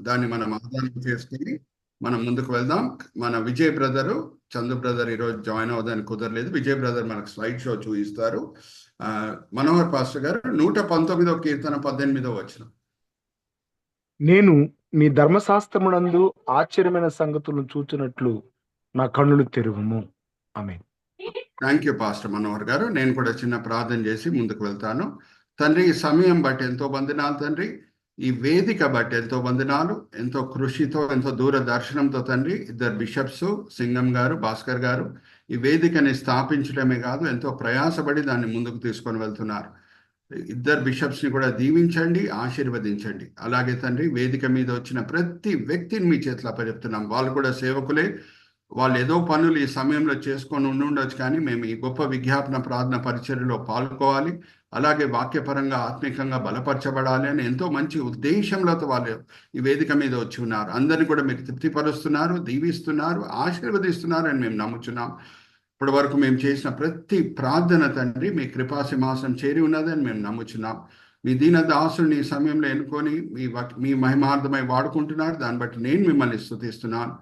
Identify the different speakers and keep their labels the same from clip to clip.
Speaker 1: దాన్ని మనం ఆధారం చేసుకుని మనం ముందుకు వెళ్దాం. మన విజయ్ బ్రదరు, చందు బ్రదర్ ఈరోజు జాయిన్ అవ్వడానికి కుదరలేదు. విజయ్ బ్రదర్ మనకు స్లైడ్ షో చూపిస్తారు. మనోహర్ పాస్టర్ గారు 119వ కీర్తన 18వ వచనం.
Speaker 2: నేను నీ ధర్మశాస్త్రమునందు ఆశ్చర్యమైన సంగతులను చూచినట్లు నా కన్నులు తెరువుము. ఆమేన్.
Speaker 1: థ్యాంక్ యూ పాస్టర్ మనోహర్ గారు. నేను కూడా చిన్న ప్రార్థన చేసి ముందుకు వెళ్తాను. తండ్రి, ఈ సమయం బట్టి ఎంతో వందనాలు తండ్రి. ఈ వేదిక బట్టి ఎంతో వందనాలు. ఎంతో కృషితో, ఎంతో దూరదర్శనంతో తండ్రి, ఇద్దరు బిషప్స్, సింగం గారు, భాస్కర్ గారు ఈ వేదికని స్థాపించడమే కాదు, ఎంతో ప్రయాసపడి దాన్ని ముందుకు తీసుకొని వెళ్తున్నారు. ఇద్దరు బిషప్స్ని కూడా దీవించండి, ఆశీర్వదించండి. అలాగే తండ్రి, వేదిక మీద వచ్చిన ప్రతి వ్యక్తిని మీ చేతిలో అప్పచెప్తున్నాం. వాళ్ళు కూడా సేవకులే. వాళ్ళు ఏదో పనులు ఈ సమయంలో చేసుకొని ఉండొచ్చు, కానీ మేము ఈ గొప్ప విజ్ఞాపన ప్రార్థన పరిచర్యలో పాల్గొవాలి, అలాగే వాక్యపరంగా ఆత్మికంగా బలపరచబడాలి అని ఎంతో మంచి ఉద్దేశంలో వాళ్ళు ఈ వేదిక మీద వచ్చి ఉన్నారు. అందరినీ కూడా మీరు తృప్తిపరుస్తున్నారు, దీవిస్తున్నారు, ఆశీర్వదిస్తున్నారు అని మేము నమ్ముచున్నాం. ఇప్పటి వరకు మేము చేసిన ప్రతి ప్రార్థన తండ్రి మీ కృపాసింహాసనం చేరి ఉన్నదని మేము నమ్ముచున్నాం. మీ దీన దాసుని ఈ సమయంలో ఎన్నుకొని మీ మహిమార్థమై వాడుకుంటున్నారు. దాన్ని బట్టి నేను మిమ్మల్ని స్తుతిస్తున్నాను.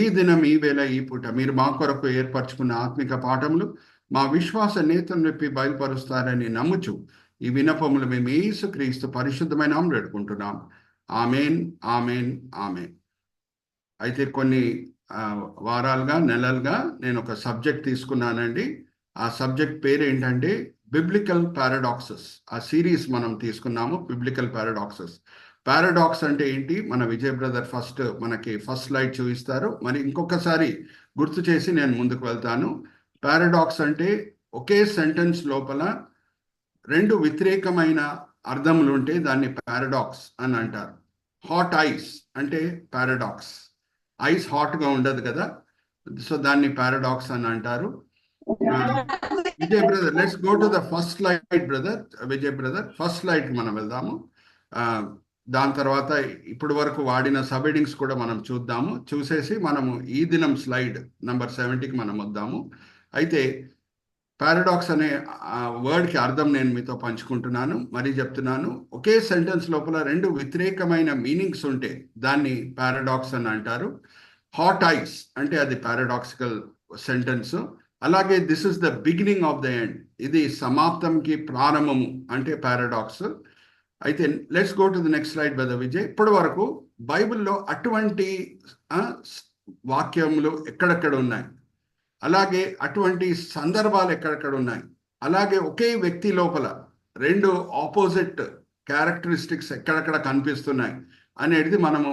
Speaker 1: ఈ దినం, ఈ వేళ, ఈ పూట మీరు మా కొరకు ఏర్పరచుకున్న ఆత్మిక పాఠములు మా విశ్వాస నేతను నొప్పి బయలుపరుస్తారని నమ్ముచు ఈ వినపములు మేము యేసుక్రీస్తు పరిశుద్ధమైన నామములో వేడుకుంటున్నాం. Amen, amen, amen. అయితే కొన్ని వారాలుగా, నెలలుగా నేను ఒక సబ్జెక్ట్ తీసుకున్నానండి. ఆ సబ్జెక్ట్ పేరు ఏంటంటే బిబ్లికల్ పారాడాక్సెస్. ఆ సిరీస్ మనం తీసుకున్నాము, బిబ్లికల్ పారాడాక్సెస్. పారాడాక్స్ అంటే ఏంటి? మన విజయ్ బ్రదర్ మనకి ఫస్ట్ స్లైడ్ చూపిస్తారు. మరి ఇంకొకసారి గుర్తు చేసి నేను ముందుకు వెళ్తాను. పారాడాక్స్ అంటే ఒకే సెంటెన్స్ లోపల రెండు వ్యతిరేకమైన అర్థములు ఉంటే దాన్ని పారాడాక్స్ అని అంటారు. హాట్ ఐస్ అంటే పారాడాక్స్. ఐస్ హాట్గా ఉండదు కదా, సో దాన్ని పారాడాక్స్ అని అంటారు. Vijay brother, let's go to the first slide brother. Vijay brother, first slide మనం వెళ్దాము. దాని తర్వాత ఇప్పటి వరకు వాడిన సబ్ హెడ్డింగ్స్ కూడా మనం చూద్దాము. చూసేసి మనము ఈ దినం స్లైడ్ నంబర్ 70కి మనం వద్దాము. అయితే పారాడాక్స్ అనే వర్డ్కి అర్థం నేను మీతో పంచుకుంటున్నాను, మరీ చెప్తున్నాను. ఒకే సెంటెన్స్ లోపల రెండు వ్యతిరేకమైన మీనింగ్స్ ఉంటే దాన్ని పారాడాక్స్ అని అంటారు. హాట్ ఐస్ అంటే అది పారాడాక్సికల్ సెంటెన్స్. అలాగే this is the beginning of the end, ఇది సమాప్తంకి ప్రారంభము అంటే పారాడాక్స్. అయితే let's go to the next slide brother Vijay. ఇప్పటి వరకు బైబిల్లో అటువంటి వాక్యములు ఎక్కడెక్కడ ఉన్నాయి, అలాగే అటువంటి సందర్భాలు ఎక్కడెక్కడ ఉన్నాయి, అలాగే ఒకే వ్యక్తి లోపల రెండు ఆపోజిట్ క్యారెక్టరిస్టిక్స్ ఎక్కడెక్కడ కనిపిస్తున్నాయి అనేది మనము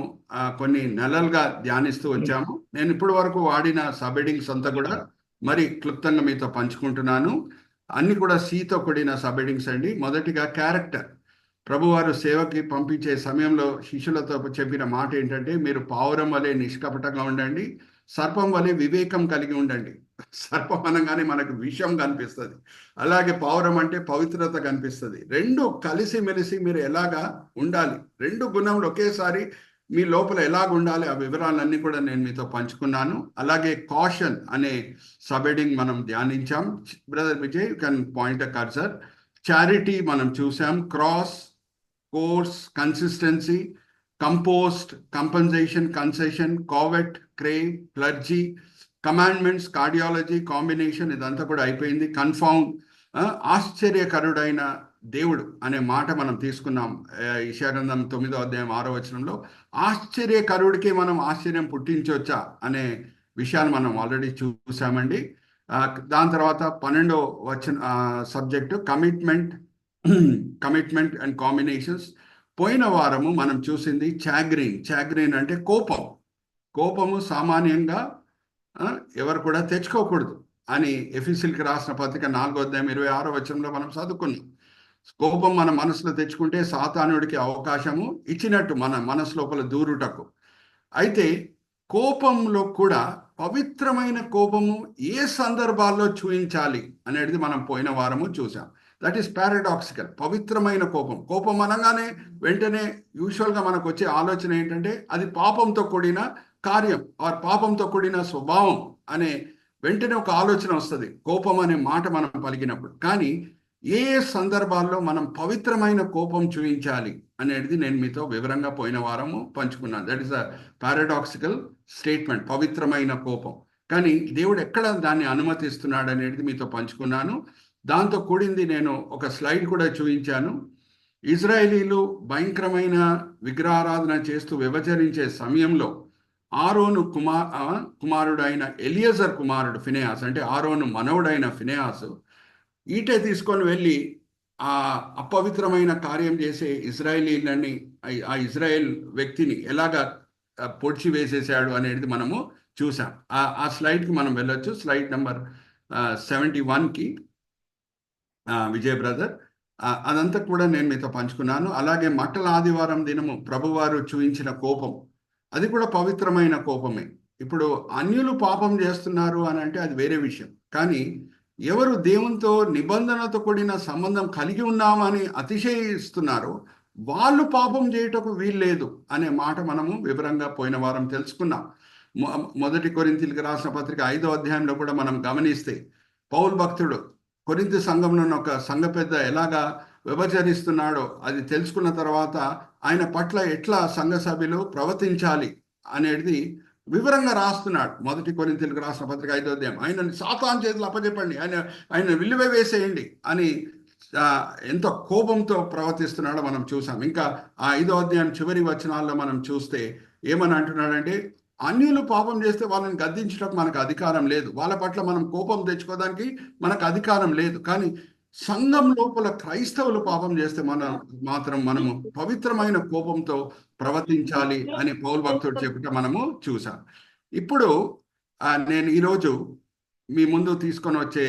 Speaker 1: కొన్ని నెలలుగా ధ్యానిస్తూ వచ్చాము. నేను ఇప్పటి వరకు వాడిన సబ్ హెడ్డింగ్స్ అంతా కూడా మరి క్లుప్తంగా మీతో పంచుకుంటున్నాను. అన్ని కూడా సీతో కూడిన సబ్ హెడ్డింగ్స్ అండి. మొదటిగా క్యారెక్టర్. ప్రభువారు సేవకి పంపించే సమయంలో శిష్యులతో చెప్పిన మాట ఏంటంటే, మీరు పావురం వలె నిష్కపటంగా ఉండండి, సర్పం వలె వివేకం కలిగి ఉండండి. సర్పం అనగానే మనకు విషం కనిపిస్తుంది, అలాగే పావురం అంటే పవిత్రత కనిపిస్తుంది. రెండు కలిసి మెలిసి మీరు ఎలాగా ఉండాలి, రెండు గుణములు ఒకేసారి మీ లోపల ఎలాగ ఉండాలి, ఆ వివరాలన్నీ కూడా నేను మీతో పంచుకున్నాను. అలాగే కాషన్ అనే సబ్ హెడ్డింగ్ మనం ధ్యానించాం. Brother Vijay, you can point a cursor. Charity మనం చూసాం. Cross, course, consistency, compost, compensation, concession, covet, crave, clergy, commandments, cardiology, combination, ఇదంతా కూడా అయిపోయింది. కన్ఫౌండ్, ఆశ్చర్యకరుడైన దేవుడు అనే మాట మనం తీసుకున్నాం. యెషయా గ్రంథం 9వ అధ్యాయం 6వ వచనంలో ఆశ్చర్యకరుడికి మనం ఆశ్చర్యం పుట్టించవచ్చా అనే విషయాన్ని మనం ఆల్రెడీ చూసామండి. దాని తర్వాత 12వ సబ్జెక్టు కమిట్మెంట్ అండ్ కాంబినేషన్స్. పోయిన వారము మనం చూసింది చాగ్రీన్ అంటే కోపము సామాన్యంగా ఎవరు కూడా తెచ్చుకోకూడదు అని ఎఫెసీయులకు రాసిన పత్రిక 4వ అధ్యాయం 26వ వచనంలో మనం చదువుకున్నాం. కోపం మన మనసులో తెచ్చుకుంటే సాతానుడికి అవకాశము ఇచ్చినట్టు మన మనసు లోపల దూరుటకు. అయితే కోపంలో కూడా పవిత్రమైన కోపము ఏ సందర్భాల్లో చూపించాలి అనేది మనం పోయిన వారము చూసాం. That is paradoxical. పవిత్రమైన కోపం అనగానే వెంటనే యూజువల్గా మనకు వచ్చే ఆలోచన ఏంటంటే అది పాపంతో కూడిన కార్యం ఆర్ పాపంతో కూడిన స్వభావం అనే వెంటనే ఒక ఆలోచన వస్తుంది కోపం అనే మాట మనం పలికినప్పుడు. కానీ ఏ ఏ సందర్భాల్లో మనం పవిత్రమైన కోపం చూపించాలి అనేది నేను మీతో వివరంగా పోయిన వారము పంచుకున్నాను. That is a paradoxical statement, పవిత్రమైన కోపం. కానీ దేవుడు ఎక్కడ దాన్ని అనుమతిస్తున్నాడు అనేది మీతో పంచుకున్నాను. దాంతో కూడింది నేను ఒక స్లైడ్ కూడా చూపించాను. ఇజ్రాయేలీలు భయంకరమైన విగ్రహారాధన చేస్తూ వ్యభిచరించే సమయంలో ఆరోను కుమారుడు అయిన ఎలియజర్ కుమారుడు ఫినెహాస్, అంటే ఆరోను మనవుడైన ఫినెహాసు ఈటె తీసుకొని వెళ్ళి ఆ అపవిత్రమైన కార్యం చేసే ఇజ్రాయేలీలని, ఆ ఇజ్రాయెల్ వ్యక్తిని ఎలాగా పొడిచి వేసేసాడు అనేది మనము చూసాం. ఆ స్లైడ్కి మనం వెళ్ళొచ్చు. స్లైడ్ నెంబర్ 71కి విజయ్ బ్రదర్. అదంతా కూడా నేను మీతో పంచుకున్నాను. అలాగే మట్టల ఆదివారం దినము ప్రభువారు చూపించిన కోపం, అది కూడా పవిత్రమైన కోపమే. ఇప్పుడు అన్యులు పాపం చేస్తున్నారు అని అంటే అది వేరే విషయం. కానీ ఎవరు దేవునితో నిబంధనతో కూడిన సంబంధం కలిగి ఉన్నామని అతిశయిస్తున్నారో వాళ్ళు పాపం చేయటకు వీల్లేదు అనే మాట మనము వివరంగా పోయిన వారం తెలుసుకున్నాం. మొదటి కొరింథీయులకు రాసిన పత్రిక 5వ అధ్యాయంలో కూడా మనం గమనిస్తే పౌలు భక్తుడు కొరింథీ సంఘంలో ఒక సంఘ పెద్ద ఎలాగా వ్యభిచరిస్తున్నాడో అది తెలుసుకున్న తర్వాత ఆయన పట్ల ఎట్లా సంఘ సభ్యులు ప్రవర్తించాలి అనేది వివరంగా రాస్తున్నాడు. మొదటి కొరింథీయులకు రాసిన పత్రిక 5వ అధ్యాయం. ఆయనని సాతాను చేతులు అప్పచెప్పండి, ఆయన విలువ వేసేయండి అని ఎంతో కోపంతో ప్రవర్తిస్తున్నాడో మనం చూసాం. ఇంకా ఆ 5వ అధ్యాయం చివరి వచనాల్లో మనం చూస్తే ఏమని అంటున్నాడంటే, అన్యులు పాపం చేస్తే వాళ్ళని గద్దించడానికి మనకు అధికారం లేదు, వాళ్ళ పట్ల మనం కోపం తెచ్చుకోవడానికి మనకు అధికారం లేదు. కానీ సంఘం లోపల క్రైస్తవులు పాపం చేస్తే మనము పవిత్రమైన కోపంతో ప్రవర్తించాలి అని పౌలు భక్తుడు చెప్పుట మనము చూసాం. ఇప్పుడు నేను ఈరోజు మీ ముందు తీసుకొని వచ్చే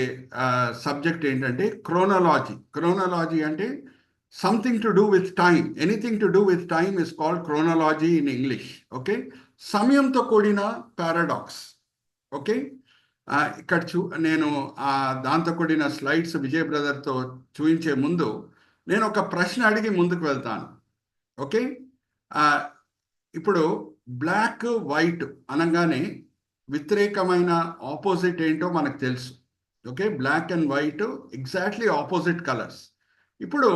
Speaker 1: సబ్జెక్ట్ ఏంటంటే క్రోనాలజీ. క్రోనాలజీ అంటే something to do with time. Anything to do with time is called chronology in English. Okay, సమయంతో కూడిన పారాడాక్స్. ఓకే, ఇక్కడ నేను దాంతో కూడిన స్లైడ్స్ విజయ్ బ్రదర్తో చూపించే ముందు నేను ఒక ప్రశ్న అడిగి ముందుకు వెళ్తాను. ఓకే, ఇప్పుడు బ్లాక్ వైట్ అనగానే వ్యతిరేకమైన ఆపోజిట్ ఏంటో మనకు తెలుసు. Okay, black and white exactly opposite colours. ఇప్పుడు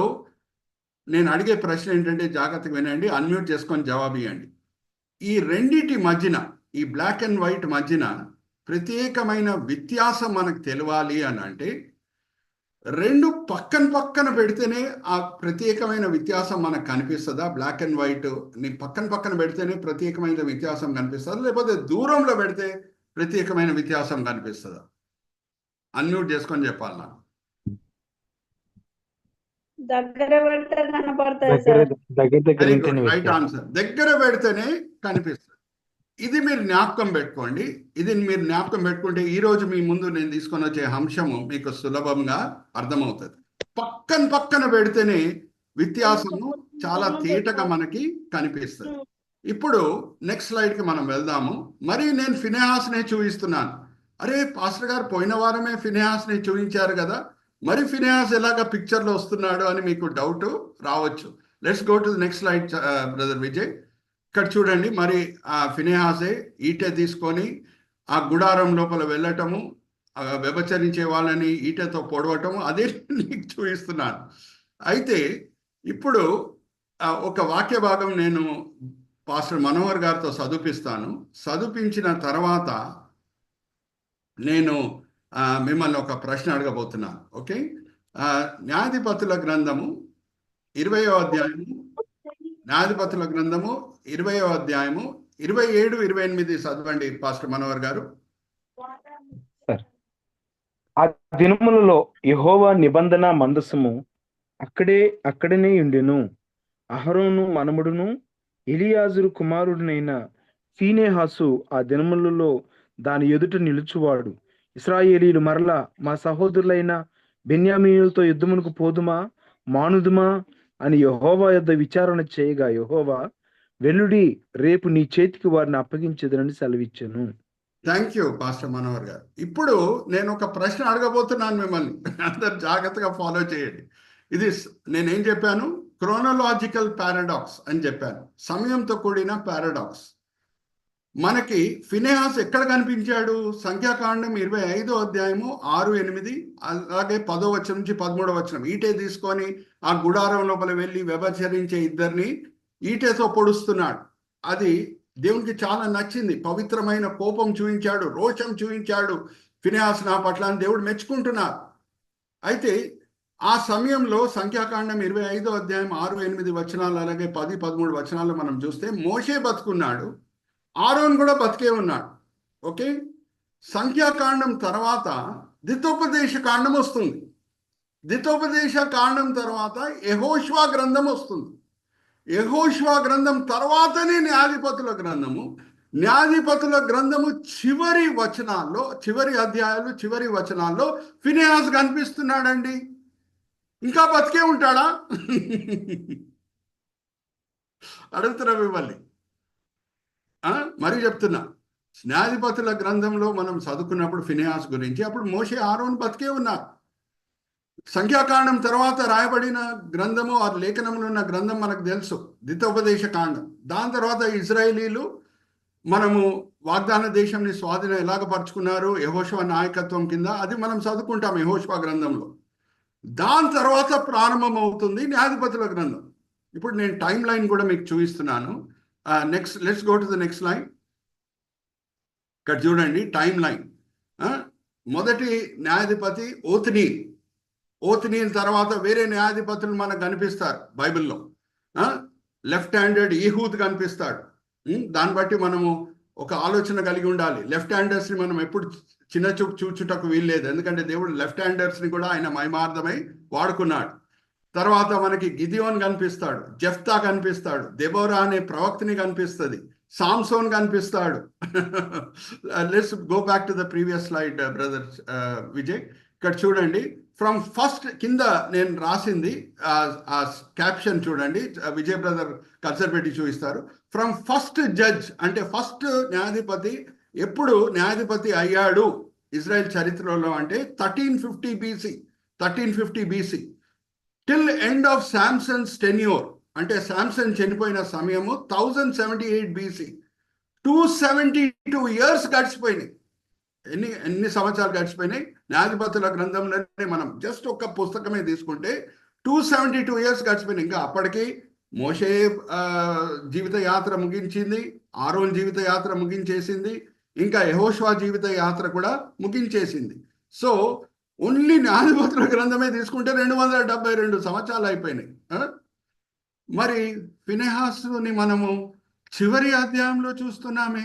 Speaker 1: నేను అడిగే ప్రశ్న ఏంటంటే జాగ్రత్తగా వినండి, అన్మ్యూట్ చేసుకొని జవాబు ఇవ్వండి. ఈ రెండిటి మధ్యన, ఈ బ్లాక్ అండ్ వైట్ మధ్యన ప్రత్యేకమైన వ్యత్యాసం మనకు తెలియాలి అని అంటే రెండు పక్కన పెడితేనే ఆ ప్రత్యేకమైన వ్యత్యాసం మనకు కనిపిస్తుందా? బ్లాక్ అండ్ వైట్ ని పక్కన పెడితేనే ప్రత్యేకమైన వ్యత్యాసం కనిపిస్తుందా, లేకపోతే దూరంలో పెడితే ప్రత్యేకమైన వ్యత్యాసం కనిపిస్తుందా? అన్మ్యూట్ చేసుకొని చెప్పాలి నాకు.
Speaker 3: దగ్గర పెడితే కనపడతాయి.
Speaker 1: రైట్ ఆన్సర్, దగ్గర పెడితేనే కనిపిస్తుంది. ఇది మీరు జ్ఞాపకం పెట్టుకోండి. ఇది మీరు జ్ఞాపకం పెట్టుకుంటే ఈరోజు మీ ముందు నేను తీసుకొని వచ్చే అంశము మీకు సులభంగా అర్థమవుతుంది. పక్కన పెడితేనే వ్యత్యాసము చాలా తేటగా మనకి కనిపిస్తుంది. ఇప్పుడు నెక్స్ట్ స్లైడ్కి మనం వెళ్దాము. మరి నేను ఫినెహాస్నే చూపిస్తున్నాను. అరే పాస్టర్ గారు పోయిన వారమే ఫినెహాస్ని చూపించారు కదా, మరి ఫినెహాస్ ఎలాగ పిక్చర్లో వస్తున్నాడు అని మీకు డౌట్ రావచ్చు. Let's go to the next slide brother Vijay. ఇక్కడ చూడండి, మరి ఆ ఫినెహాసే ఈటె తీసుకొని ఆ గుడారం లోపల వెళ్ళటము, వ్యభిచరించే వాళ్ళని ఈటెతో పొడవటము, అదే నీకు చూపిస్తున్నాను. అయితే ఇప్పుడు ఒక వాక్య భాగం నేను పాస్టర్ మనోహర్ గారితో చదివిస్తాను. చదివించిన తర్వాత నేను మిమ్మల్ని ఒక ప్రశ్న అడగబోతున్నాను. ఓకే, న్యాయాధిపతుల గ్రంథము 20వ అధ్యాయము, న్యాయాధిపతుల గ్రంథము 20వ అధ్యాయము 27, 28 చదవండి పాస్టర్ మనోహర్ గారు.
Speaker 2: ఆ దినములలో యెహోవా నిబంధన మందసము అక్కడనే ఉండెను. అహరోను మనముడును ఎలియాజరు కుమారుడునైన ఫీనెహాసు ఆ దినములలో దాని ఎదుట నిలుచువాడు. ఇశ్రాయేలీయులు మరలా మా సహోదరులైన బెన్యామీనులతో యుద్ధమునకు పోదుమా మానుదుమా అని యెహోవా యొద్ద విచారణ చేయగా, యెహోవా వెల్లుడి రేపు నీ చేతికి వారిని అప్పగించదునని సెలవిచ్చాను.
Speaker 1: థ్యాంక్ యూ పాస్టర్ మనోహర్ గారు. ఇప్పుడు నేను ఒక ప్రశ్న అడగబోతున్నాను మిమ్మల్ని, అందరు జాగ్రత్తగా ఫాలో చేయండి. ఇది నేనేం చెప్పాను? క్రోనలాజికల్ పారాడాక్స్ అని చెప్పాను, సమయంతో కూడిన పారాడాక్స్. మనకి ఫినెహాస్ ఎక్కడ కనిపించాడు? సంఖ్యాకాండం 25వ అధ్యాయము 6, 8, అలాగే 10వ వచనం నుంచి 13వ వచనం. ఈటే తీసుకొని ఆ గుడారం లోపల వెళ్ళి వ్యభిచరించే ఇద్దరిని ఈటేతో పొడుస్తున్నాడు. అది దేవునికి చాలా నచ్చింది. పవిత్రమైన కోపం చూపించాడు, రోషం చూపించాడు ఫినెహాస్ నా పట్ల అని దేవుడు మెచ్చుకుంటున్నారు. అయితే ఆ సమయంలో సంఖ్యాకాండం 25వ అధ్యాయం 6, 8 వచనాలు అలాగే 10, 13 వచనాలు మనం చూస్తే మోషే బతుకున్నాడు, ఆరోన్ కూడా బతికే ఉన్నాడు. ఓకే, సంఖ్యాకాండం తర్వాత ద్వితోపదేశ కాండం వస్తుంది. ద్వితోపదేశ కాండం తర్వాత యెహోషువ గ్రంథం వస్తుంది. యెహోషువ గ్రంథం తర్వాతనే న్యాయాధిపతుల గ్రంథము. న్యాయాధిపతుల గ్రంథము చివరి వచనాల్లో, చివరి అధ్యాయాలు, చివరి వచనాల్లో ఫినెహాస్ కనిపిస్తున్నాడండి. ఇంకా బతికే ఉంటాడా? అడుగుతున్నా మిమ్మల్ని. మరి చెప్తున్నా, న్యాయాధిపతుల గ్రంథంలో మనం చదువుకున్నప్పుడు ఫినెహాస్ గురించి, అప్పుడు మోషే ఆరోన్ బతికే ఉన్నారు. సంఖ్యాకాండం తర్వాత రాయబడిన గ్రంథము, ఆ లేఖనంలో ఉన్న గ్రంథం మనకు తెలుసు, ద్వితోపదేశ కాండం. దాని తర్వాత ఇజ్రాయేలీలు మనము వాగ్దాన దేశంని స్వాధీనం ఎలాగ పరుచుకున్నారు యెహోషువ నాయకత్వం కింద, అది మనం చదువుకుంటాం యెహోషువ గ్రంథంలో. దాని తర్వాత ప్రారంభమవుతుంది న్యాయాధిపతుల గ్రంథం. ఇప్పుడు నేను టైం లైన్ కూడా మీకు చూపిస్తున్నాను. Next, let's go to the next line. ఇక్కడ చూడండి టైం లైన్. మొదటి న్యాయాధిపతి ఓత్నీల్. ఓత్నీల్ తర్వాత వేరే న్యాయాధిపతులు మనకు కనిపిస్తారు బైబిల్లో. లెఫ్ట్ హ్యాండెడ్ ఈహూద్ కనిపిస్తాడు. దాన్ని బట్టి మనము ఒక ఆలోచన కలిగి ఉండాలి. లెఫ్ట్ హ్యాండర్స్ని మనం ఎప్పుడు చిన్న చూపు చూచుటకు వీల్లేదు, ఎందుకంటే దేవుడు లెఫ్ట్ హ్యాండర్స్ని కూడా ఆయన మహిమార్థమై వాడుకున్నాడు. తర్వాత మనకి గిదియోన్ కనిపిస్తాడు, జెఫ్తా కనిపిస్తాడు, దెబోరా అనే ప్రవక్తని కనిపిస్తుంది, సామ్సోన్ కనిపిస్తాడు. Let's go back to the previous slide brother Vijay. ఇక్కడ చూడండి, ఫ్రమ్ ఫస్ట్ కింద నేను రాసింది ఆ క్యాప్షన్ చూడండి, విజయ్ బ్రదర్ కల్చర్ పెట్టి చూపిస్తారు. ఫ్రమ్ ఫస్ట్ జడ్జ్ అంటే ఫస్ట్ న్యాయాధిపతి ఎప్పుడు న్యాయాధిపతి అయ్యాడు ఇజ్రాయెల్ చరిత్రలో అంటే 1350 BC till end of Samson's tenure, అంటే శాంసన్ చనిపోయిన సమయము 1078 BC. 272 years గడిచిపోయినాయి. ఎన్ని సంవత్సరాలు గడిచిపోయినాయి? న్యాయాధిపతుల గ్రంథంలోనే మనం జస్ట్ ఒక పుస్తకమే తీసుకుంటే 272 years గడిచిపోయినాయి. ఇంకా అప్పటికి మోషే జీవిత యాత్ర ముగించింది, ఆరోన్ జీవిత యాత్ర ముగించేసింది, ఇంకా యెహోషువ జీవిత యాత్ర కూడా ముగించేసింది. సో ఓన్లీ న్యాయాధిపతుల గ్రంథమే తీసుకుంటే 272 సంవత్సరాలు అయిపోయినాయి. మరి ఫినెహాసుని మనము చివరి అధ్యాయంలో చూస్తున్నామే,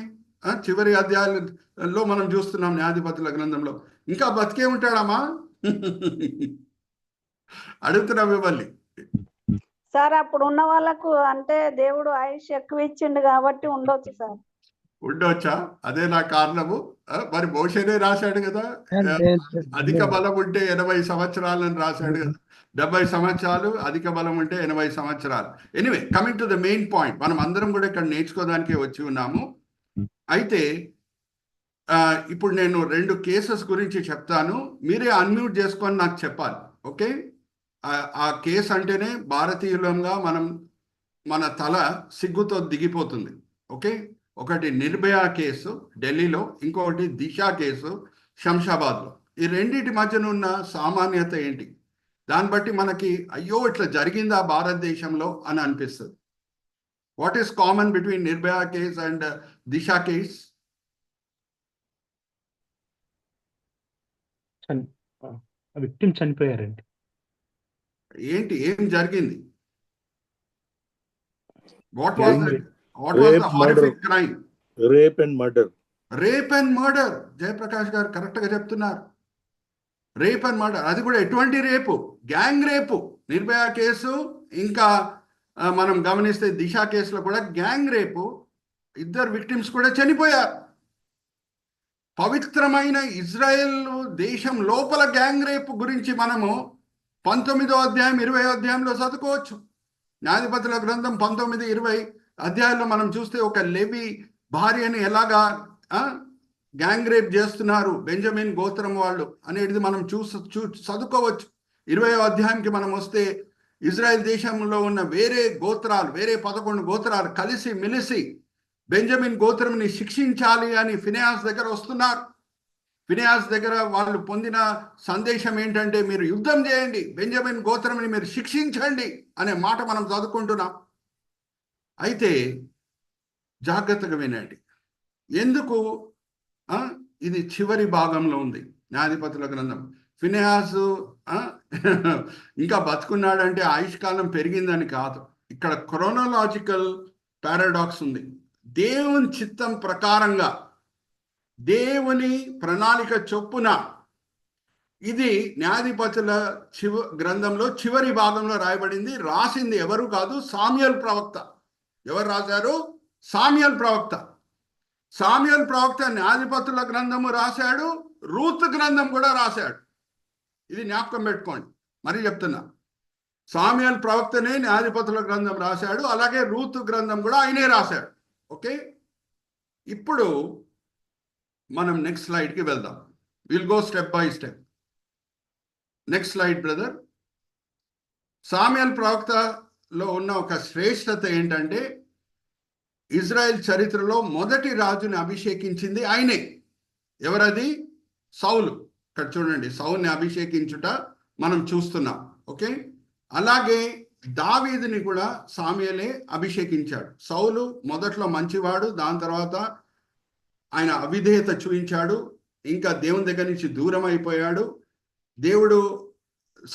Speaker 1: చివరి అధ్యాయాలలో మనం చూస్తున్నాం న్యాయాధిపతుల గ్రంథంలో. ఇంకా బతికే ఉంటాడమ్మా? అడుగుతున్నా మిమ్మల్ని.
Speaker 3: సార్ అప్పుడు ఉన్న వాళ్ళకు అంటే దేవుడు ఆయుష్ ఎక్కువ ఇచ్చిండు కాబట్టి ఉండొచ్చు సార్.
Speaker 1: ఉండొచ్చా? అదే నా కారణము. మరి మోషేనే రాశాడు కదా, అధిక బలం ఉంటే 80 సంవత్సరాలని రాశాడు కదా. 70 సంవత్సరాలు, అధిక బలం ఉంటే 80 సంవత్సరాలు. Anyway, coming to the main point, మనం అందరం కూడా ఇక్కడ నేర్చుకోవడానికే వచ్చి ఉన్నాము. అయితే ఇప్పుడు నేను 2 కేసెస్ గురించి చెప్తాను, మీరే అన్మ్యూట్ చేసుకొని నాకు చెప్పాలి. ఓకే, ఆ కేసు అంటేనే భారతీయులంగా మన తల సిగ్గుతో దిగిపోతుంది. ఓకే, ఒకటి నిర్భయ కేసు ఢిల్లీలో, ఇంకొకటి దిశ కేసు శంషాబాద్లో. ఈ రెండింటి మధ్యన ఉన్న సామాన్యత ఏంటి? దాన్ని బట్టి మనకి అయ్యో ఇట్లా జరిగిందా భారతదేశంలో అని అనిపిస్తుంది. What is common between Nirbhaya case and Disha case?
Speaker 2: Victim చనిపోయారండి.
Speaker 1: ఏంటి, ఏం జరిగింది? What was the horrific crime?
Speaker 4: Rape and murder.
Speaker 1: Rape and murder. Jayaprakash garu correct గా చెప్తున్నారు. రేప్ అండ్ మర్డర్, అది కూడా ఎటువంటి రేపు? గ్యాంగ్ రేపు. నిర్భయ కేసు ఇంకా మనం గమనిస్తే దిశ కేసులో కూడా గ్యాంగ్ రేపు. 2 విక్టిమ్స్ కూడా చనిపోయారు. పవిత్రమైన ఇజ్రాయెల్ దేశం లోపల గ్యాంగ్ రేపు గురించి మనము 19వ అధ్యాయం 20వ అధ్యాయంలో చదువుకోవచ్చు. న్యాయాధిపతుల గ్రంథం 19, 20 అధ్యాయాల్లో మనం చూస్తే ఒక లేవి భార్యని ఎలాగా గ్యాంగ్ రేప్ చేస్తున్నారు బెంజమిన్ గోత్రం వాళ్ళు అనేది మనం చదువుకోవచ్చు. 20వ అధ్యాయంకి మనం వస్తే ఇజ్రాయెల్ దేశంలో ఉన్న వేరే గోత్రాలు, వేరే 11 గోత్రాలు కలిసి మెలిసి బెంజమిన్ గోత్రంని శిక్షించాలి అని ఫినెహాస్ దగ్గర వస్తున్నారు. ఫినెహాస్ దగ్గర వాళ్ళు పొందిన సందేశం ఏంటంటే, మీరు యుద్ధం చేయండి, బెంజమిన్ గోత్రంని మీరు శిక్షించండి అనే మాట మనం చదువుకుంటున్నాం. అయితే జాగ్రత్తగా వినండి, ఎందుకు ఇది చివరి భాగంలో ఉంది న్యాయాధిపతుల గ్రంథం. ఫినెహాసు ఇంకా బతుకున్నాడంటే ఆయుష్కాలం పెరిగిందని కాదు, ఇక్కడ క్రోనలాజికల్ పారాడాక్స్ ఉంది. దేవుని చిత్తం ప్రకారంగా, దేవుని ప్రణాళిక చొప్పున ఇది న్యాయాధిపతుల గ్రంథంలో చివరి భాగంలో రాయబడింది. రాసింది ఎవరు కాదు, సామ్యూయల్ ప్రవక్త. ఎవరు రాశారు? సామ్యూయల్ ప్రవక్త. సామ్యూయల్ ప్రవక్త న్యాయాధిపతుల గ్రంథము రాశాడు, రూతు గ్రంథం కూడా రాశాడు. ఇది జ్ఞాపకం పెట్టుకోండి. మరి చెప్తున్నా, సామ్యూయల్ ప్రవక్తనే న్యాయాధిపతుల గ్రంథం రాశాడు, అలాగే రూతు గ్రంథం కూడా ఆయనే రాశాడు. ఓకే, ఇప్పుడు మనం నెక్స్ట్ స్లైడ్కి వెళ్దాం. Will go step by step. Next slide brother. Samuel ప్రవక్తలో ఉన్న ఒక శ్రేష్టత ఏంటంటే, ఇజ్రాయెల్ చరిత్రలో మొదటి రాజుని అభిషేకించింది ఆయనే. ఎవరది? సౌలు. ఇక్కడ చూడండి, సౌల్ని అభిషేకించుట మనం చూస్తున్నాం. ఓకే, అలాగే దావీదుని కూడా సామ్యూయలే అభిషేకించాడు. సౌలు మొదట్లో మంచివాడు, దాని తర్వాత ఆయన అవిధేయత చూపించాడు, ఇంకా దేవుని దగ్గర నుంచి దూరం అయిపోయాడు. దేవుడు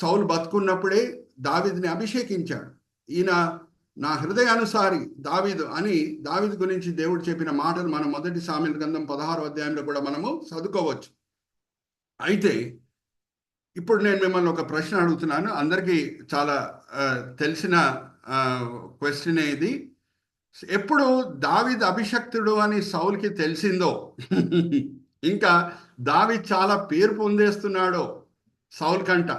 Speaker 1: సౌలు బతుకున్నప్పుడే దావీదుని అభిషేకించాడు. ఈయన నా హృదయానుసారి దావీదు అని దావీదు గురించి దేవుడు చెప్పిన మాటలు మనం మొదటి సామ్యూయల్ గ్రంథం 16వ అధ్యాయంలో కూడా మనము చదువుకోవచ్చు. అయితే ఇప్పుడు నేను మిమ్మల్ని ఒక ప్రశ్న అడుగుతున్నాను. అందరికీ చాలా తెలిసిన క్వశ్చన్ ఇది. ఎప్పుడు దావీదు అభిషక్తుడు అని సౌలుకి తెలిసిందో, ఇంకా దావీదు చాలా పేరు పొందేస్తున్నాడో సౌలు కంట,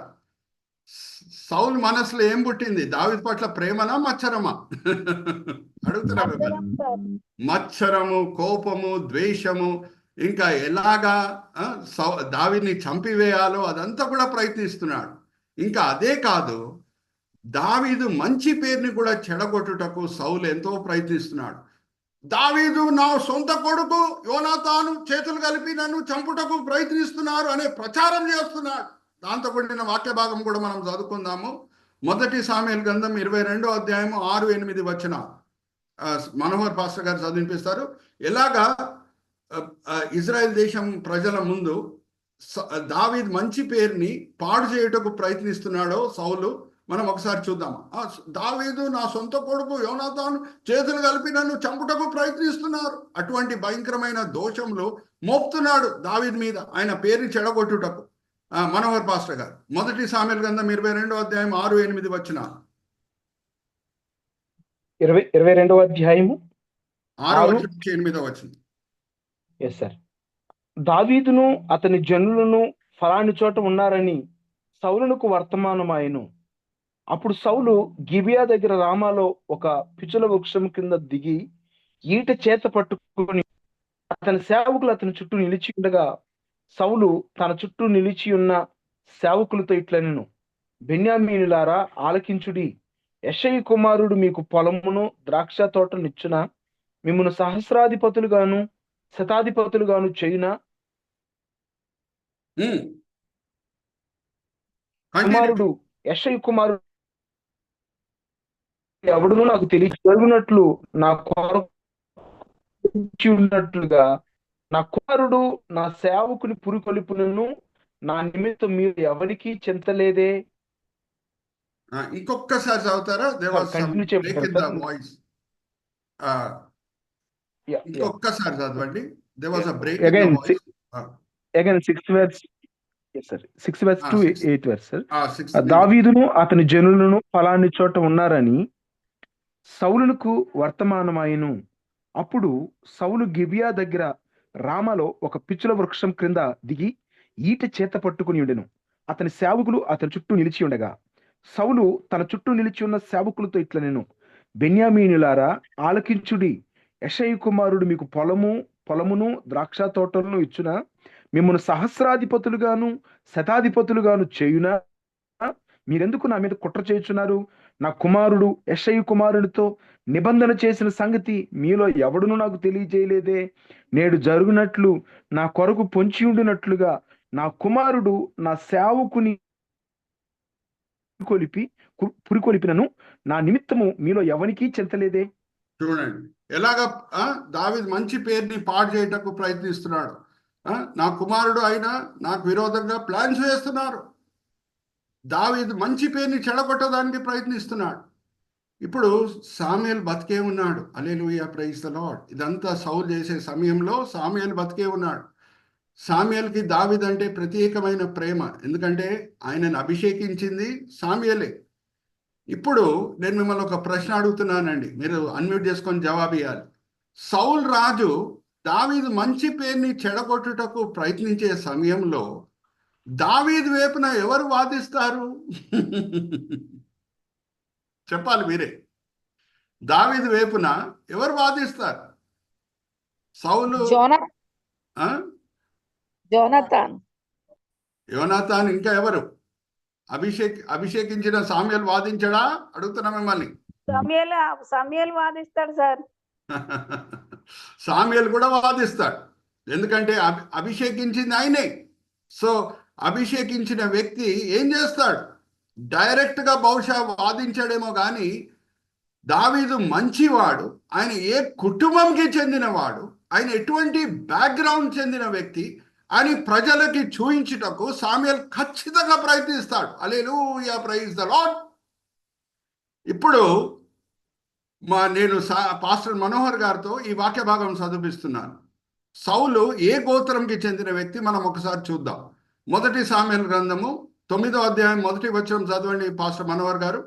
Speaker 1: సౌలు మనసులో ఏం పుట్టింది? దావీదు పట్ల ప్రేమనా, మత్సరమా? అడుగుతున్నా. మత్సరము, కోపము, ద్వేషము, ఇంకా ఎలాగా దావీదుని చంపివేయాలో అదంతా కూడా ప్రయత్నిస్తున్నాడు. ఇంకా అదే కాదు, దావీదు మంచి పేరుని కూడా చెడగొట్టుటకు సౌలు ఎంతో ప్రయత్నిస్తున్నాడు. దావీదు నా సొంత కొడుకు యోనాతాను చేతులు కలిపి నన్ను చంపుటకు ప్రయత్నిస్తున్నారు అనే ప్రచారం చేస్తున్నాడు. దాంతో కూడిన వాక్య భాగం కూడా మనం చదువుకుందాము. మొదటి సామ్యూయల్ గ్రంథం 22వ అధ్యాయము 6-8 వచనాలు మనోహర్ పాస్టర్ గారు చదివినిపిస్తారు. ఎలాగా ఇజ్రాయెల్ దేశం ప్రజల ముందు దావీదు మంచి పేరుని పాడు చేయుటకు ప్రయత్నిస్తున్నాడో సౌలు మనం ఒకసారి చూద్దాం. దావీదు నా సొంత కొడుకు యోనాతాను చేతులు కలిపి నన్ను చంపుటకు ప్రయత్నిస్తున్నారు, అటువంటి భయంకరమైన దోషంలో మోపుతున్నాడు దావీదు మీద, ఆయన పేరుని చెడగొట్టుటకు. మనోహర్ పాస్టర్ గారు మొదటి సామ్యూయల్ గ్రంథం 22వ అధ్యాయం 6-8 వచనాలు.
Speaker 2: 22వ అధ్యాయము
Speaker 1: 6-8 వచనం.
Speaker 2: Yes sir. దావీదును అతని జనులను ఫలాని చోట ఉన్నారని సౌలునకు వర్తమానమాయెను. అప్పుడు సౌలు గిబియా దగ్గర రామాలో ఒక పిచుల వృక్షం కింద దిగి ఈట చేత పట్టుకుని అతని సేవకులు అతని చుట్టూ నిలిచి ఉండగా, సౌలు తన చుట్టూ నిలిచి ఉన్న సేవకులతో ఇట్లనెను, బెన్యామీనులారా ఆలకించుడి, యెషయి కుమారుడు మీకు పొలమును ద్రాక్ష తోటలు ఇచ్చునా, మిమ్మును సహస్రాధిపతులుగాను శతాధిపతులుగాను చేయునా? కుమారుడు యెషయి కుమారుడు ఎవడును నాకు తెలియనట్లు నా కొరకు ఉన్నట్లుగా నా కుమారుడు నా సేవకుని పురికొలిపులను నా నిమిత్తం మీరు ఎవరికి చింతలేదే.
Speaker 1: ఇంకొకసారి చదువుతారా? ఇంకొకసారి చదవండి.
Speaker 2: దావీదును అతని జనులను ఫలాని చోట ఉన్నారని సౌలునకు వర్తమానమాయెను. అప్పుడు సౌలు గిబియా దగ్గర రామాలో ఒక పిచ్చుల వృక్షం క్రింద దిగి ఈట చేత పట్టుకుని ఉండెను. అతని సేవకులు అతని చుట్టూ నిలిచి ఉండగా, సౌలు తన చుట్టూ నిలిచి ఉన్న సేవకులతో ఇట్లనెను, బెన్యామీనులారా ఆలకించుడి, యెషయి కుమారుడు మీకు పొలమును ద్రాక్ష తోటలను ఇచ్చునా, మిమ్మును సహస్రాధిపతులుగాను శతాధిపతులుగాను చేయునా? మీరెందుకు నా మీద కుట్ర చేయుచున్నారు? నా కుమారుడు యెషయి కుమారుడితో నిబంధన చేసిన సంగతి మీలో ఎవడునూ నాకు తెలియజేయలేదే. నేడు జరుగునట్లు నా కొరకు పొంచి ఉండినట్లుగా నా కుమారుడు నా సేవకుని పురికొలిపినను నా నిమిత్తము మీలో ఎవరికీ చెంతలేదే.
Speaker 1: చూడండి ఎలాగ దావీదు మంచి పేరుని పాడు చేయటకు ప్రయత్నిస్తున్నాడు. నా కుమారుడు అయినా నాకు విరోధంగా ప్లాన్స్ వేస్తున్నారు. దావీదు మంచి పేరుని చెడగొట్టడానికి ప్రయత్నిస్తున్నాడు. ఇప్పుడు సామ్యూయల్ బతికే ఉన్నాడు. హల్లెలూయా, ప్రైజ్ ద లార్డ్. ఇదంతా సౌలు చేసే సమయంలో సామ్యూయల్ బతికే ఉన్నాడు. సామ్యూయల్కి దావీదు అంటే ప్రత్యేకమైన ప్రేమ, ఎందుకంటే ఆయనను అభిషేకించింది సామ్యూయలే. ఇప్పుడు నేను మిమ్మల్ని ఒక ప్రశ్న అడుగుతున్నానండి, మీరు అన్మ్యూట్ చేసుకొని జవాబు ఇవ్వాలి. సౌల్ రాజు దావీదు మంచి పేరుని చెడగొట్టుటకు ప్రయత్నించే సమయంలో దావీదు వైపున ఎవరు వాదిస్తారు? చెప్పాలి మీరే. దావీదు వైపున ఎవరు వాదిస్తారు? సౌలు, యోనాతాన్, ఇంకా ఎవరు? అభిషేకించిన సామ్యూయల్ వాదించడా? అడుగుతున్నా మిమ్మల్ని.
Speaker 3: సమూయేలు వాదిస్తాడు సార్.
Speaker 1: సామ్యూయల్ కూడా వాదిస్తాడు, ఎందుకంటే అభిషేకించింది ఆయనే. సో అభిషేకించిన వ్యక్తి ఏం చేస్తాడు? డైరెక్ట్ గా బహుశా వాదించాడేమో కానీ దావీదు మంచివాడు, ఆయన ఏ కుటుంబంకి చెందినవాడు, ఆయన ఎటువంటి బ్యాక్గ్రౌండ్ చెందిన వ్యక్తి అని ప్రజలకి చూయించుటకు సామ్యూయల్ ఖచ్చితంగా ప్రయత్నిస్తాడు. హల్లెలూయా, ప్రైజ్ ద లార్డ్. ఇప్పుడు నేను పాస్టర్ మనోహర్ గారితో ఈ వాక్య భాగం చదివిస్తున్నాను. సౌలు ఏ గోత్రంకి చెందిన వ్యక్తి మనం ఒకసారి చూద్దాం. 1 సామ్యూయల్ గ్రంథము 9వ అధ్యాయం 1వ వచనం చదవండి పాస్టర్ మనోహర్ గారు.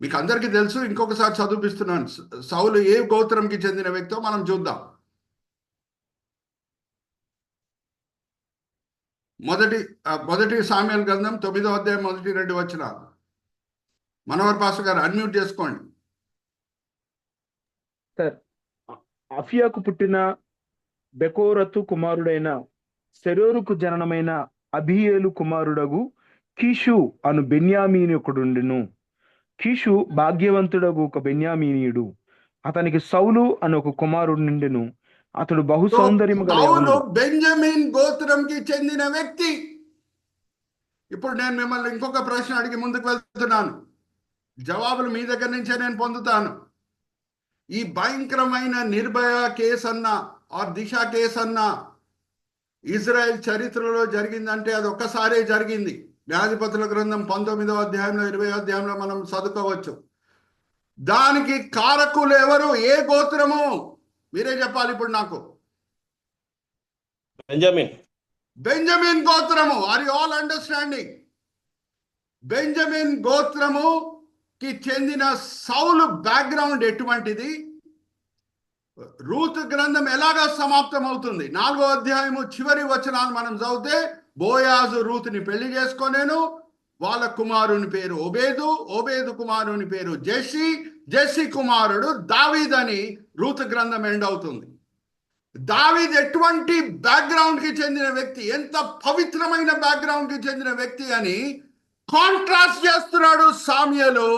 Speaker 1: మీకు అందరికీ తెలుసు, ఇంకొకసారి చదివిస్తున్నాను. సౌలు ఏ గోత్రంకి చెందిన వ్యక్తో మనం చూద్దాం. మొదటి సామ్యూయల్ గ్రంథం 9వ అధ్యాయం 1-2 వచనాలు. మనోహర్ పాస్టర్ గారు అన్మ్యూట్ చేసుకోండి.
Speaker 2: సార్, అఫియాకు పుట్టిన బెకోరతు కుమారుడైన సెరోరుకు జననమైన అబీయేలు కుమారుడగు కీషు అను బెన్యామీనీయుడుండెను. కీషు భాగ్యవంతుడగు ఒక బెన్యామీనీయుడు. అతనికి సౌలు అని ఒక కుమారుడు నిండెను. అతడు బహు సౌందర్యము గల
Speaker 1: బెంజమిన్ గోత్రంకి చెందిన వ్యక్తి. ఇప్పుడు నేను మిమ్మల్ని ఇంకొక ప్రశ్న అడిగి ముందుకు వెళ్తున్నాను, జవాబులు మీ దగ్గర నుంచే నేను పొందుతాను. ఈ భయంకరమైన నిర్భయ కేసు అన్నా ఆర్ దిశ కేసు అన్నా ఇజ్రాయెల్ చరిత్రలో జరిగిందంటే అది ఒక్కసారే జరిగింది. న్యాయాధిపతుల గ్రంథం 19వ అధ్యాయంలో 20వ అధ్యాయంలో మనం చదువుకోవచ్చు. దానికి కారకులు ఎవరు? ఏ గోత్రము? మీరే చెప్పాలి ఇప్పుడు నాకు. బెంజమిన్ గోత్రము. Are you all understanding? Benjamin గోత్రముకి చెందిన సౌలు బ్యాక్గ్రౌండ్ ఎటువంటిది? రూతు గ్రంథం ఎలాగా సమాప్తం అవుతుంది? 4వ అధ్యాయము చివరి వచనాలు మనం చదివితే, బోయాజు రూతుని పెళ్లి చేసుకొనేను, వాళ్ళ కుమారుని పేరు ఓబేదు, ఓబేదు కుమారుని పేరు జెస్సీ, జెస్సీ కుమారుడు దావీద్ అని రూతు గ్రంథం ఎండ్ అవుతుంది. దావీద్ ఎటువంటి బ్యాక్గ్రౌండ్ కి చెందిన వ్యక్తి, ఎంత పవిత్రమైన బ్యాక్గ్రౌండ్ కి చెందిన వ్యక్తి అని కాంట్రాస్ట్ చేస్తున్నాడు సామ్యూయలు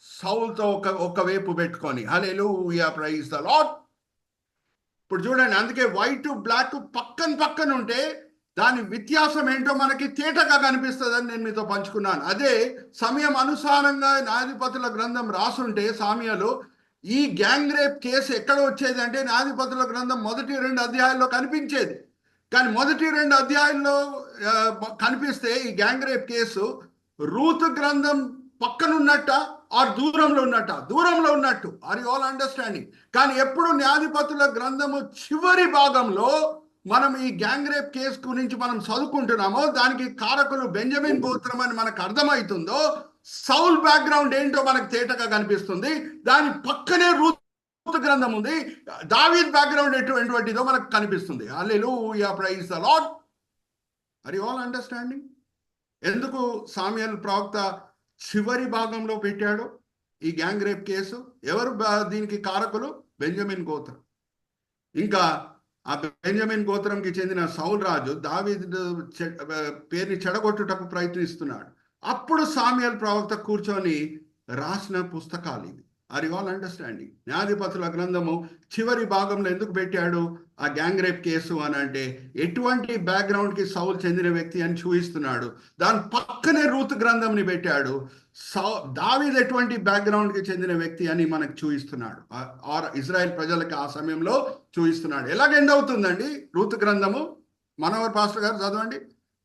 Speaker 1: సౌలుతో ఒక వైపు పెట్టుకొని. హల్లెలూయా, ప్రైజ్ ద లార్డ్. ఇప్పుడు చూడండి, అందుకే వైట్ బ్లాక్ పక్కన ఉంటే దాని వ్యత్యాసం ఏంటో మనకి తేటగా కనిపిస్తుందని నేను మీతో పంచుకున్నాను. అదే సమయం అనుసారంగా న్యాయాధిపతుల గ్రంథం రాసుంటే సామ్యూయలు ఈ గ్యాంగ్ రేప్ కేసు ఎక్కడ వచ్చేది అంటే న్యాయాధిపతుల గ్రంథం 1-2 అధ్యాయాల్లో కనిపించేది. కానీ 1-2 అధ్యాయాల్లో కనిపిస్తే ఈ గ్యాంగ్ రేప్ కేసు రూతు గ్రంథం పక్కనున్నట్ట ఆర్ దూరంలో ఉన్నట్టు. Are you all understanding? కానీ ఎప్పుడు న్యాయాధిపతుల గ్రంథము చివరి భాగంలో మనం ఈ గ్యాంగ్ రేప్ కేసు గురించి మనం చదువుకుంటున్నామో దానికి కారకులు బెంజమిన్ గోత్రం అని మనకు అర్థమవుతుందో, సౌల్ బ్యాక్గ్రౌండ్ ఏంటో మనకు తేటగా కనిపిస్తుంది. దాని పక్కనే రూతు గ్రంథం ఉంది, దావీద్ బ్యాక్గ్రౌండ్ ఎటువంటిదో మనకు కనిపిస్తుంది. Hallelujah, praise the Lord. Are you all understanding? ఎందుకు సామ్యూయల్ ప్రవక్త చివరి భాగంలో పెట్టాడు ఈ గ్యాంగ్ రేప్ కేసు? ఎవరు దీనికి కారకులు? బెంజమిన్ గోత్రం. ఇంకా ఆ బెంజమిన్ గోత్రంకి చెందిన సౌల్ రాజు దావీదు పేరుని చెడగొట్టుటకు ప్రయత్నిస్తున్నాడు. అప్పుడు సామ్యుయేలు ప్రవక్త కూర్చొని రాసిన పుస్తకాలు ఇవి. Are you all understanding? న్యాయాధిపతుల గ్రంథము చివరి భాగంలో ఎందుకు పెట్టాడు ఆ గ్యాంగ్ రేప్ కేసు అని అంటే, ఎటువంటి బ్యాక్గ్రౌండ్కి సౌలు చెందిన వ్యక్తి అని చూపిస్తున్నాడు. దాని పక్కనే రూత్ గ్రంథంని పెట్టాడు, దావీదు ఎటువంటి బ్యాక్గ్రౌండ్కి చెందిన వ్యక్తి అని మనకు చూపిస్తున్నాడు. ఆర్ ఇజ్రాయెల్ ప్రజలకి ఆ సమయంలో చూపిస్తున్నాడు. ఎలాగ ఎండ్ అవుతుందండి రూత్ గ్రంథము? మనోహర్ పాస్టర్ గారు చదవండి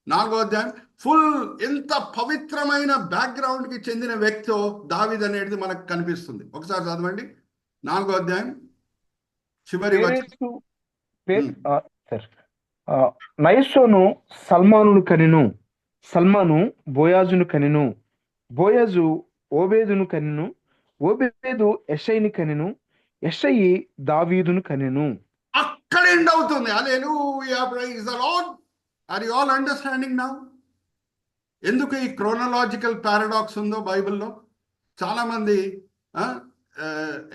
Speaker 1: 4వ అధ్యాయం. ఫుల్ ఎంత పవిత్రమైన బ్యాక్గ్రౌండ్ కి చెందిన వ్యక్తో దావీదు అనేది మనకు కనిపిస్తుంది. ఒకసారి చదవండి 4వ అధ్యాయం చివరి
Speaker 2: నయస్సోను సల్మానును కనెను, సల్మాను బోయాజును కనెను, బోయాజు ఓబేదును కనెను, ఓబేదు యెషయిని కనెను, యెషయి దావీదును కనెను.
Speaker 1: అక్కడ ఎండ్ అవుతుంది. Hallelujah, praise the Lord. Are you all understanding now? ఎందుకు ఈ క్రోనలాజికల్ పారాడాక్స్ ఉందో బైబిల్లో? చాలామంది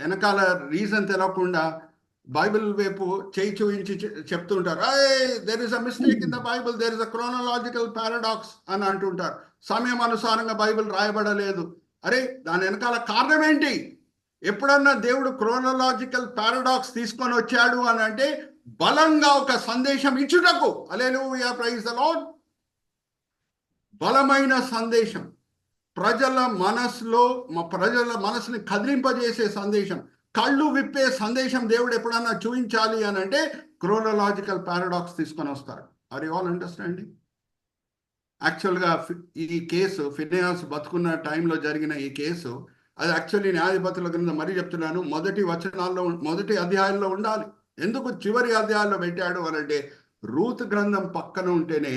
Speaker 1: వెనకాల రీజన్ తెలవకుండా బైబిల్ వైపు చేయి చూయించి చెప్తుంటారు, there is a mistake in the Bible, there is a chronological paradox అని అంటుంటారు. సమయం అనుసారంగా బైబిల్ రాయబడలేదు. అరే, దాని వెనకాల కారణం ఏంటి? ఎప్పుడన్నా దేవుడు క్రోనలాజికల్ పారాడాక్స్ తీసుకొని వచ్చాడు అని అంటే బలంగా ఒక సందేశం ఇచ్చుటకు. హల్లెలూయా, ప్రైజ్ ది లార్డ్. బలమైన సందేశం, ప్రజల మనసుని కదిలింపజేసే సందేశం, కళ్ళు విప్పే సందేశం దేవుడు ఎప్పుడన్నా చూపించాలి అని అంటే క్రోనలాజికల్ పారాడాక్స్ తీసుకొని వస్తాడు. Are you all understanding? యాక్చువల్గా ఈ కేసు ఫినెహాస్ బతుకున్న టైంలో జరిగిన ఈ కేసు, అది యాక్చువల్లీ న్యాయాధిపతుల కింద మరీ చెప్తున్నాను, మొదటి అధ్యాయంలో ఉండాలి. ఎందుకు చివరి అధ్యాయంలో పెట్టాడు అని అంటే, రూత్ గ్రంథం పక్కన ఉంటేనే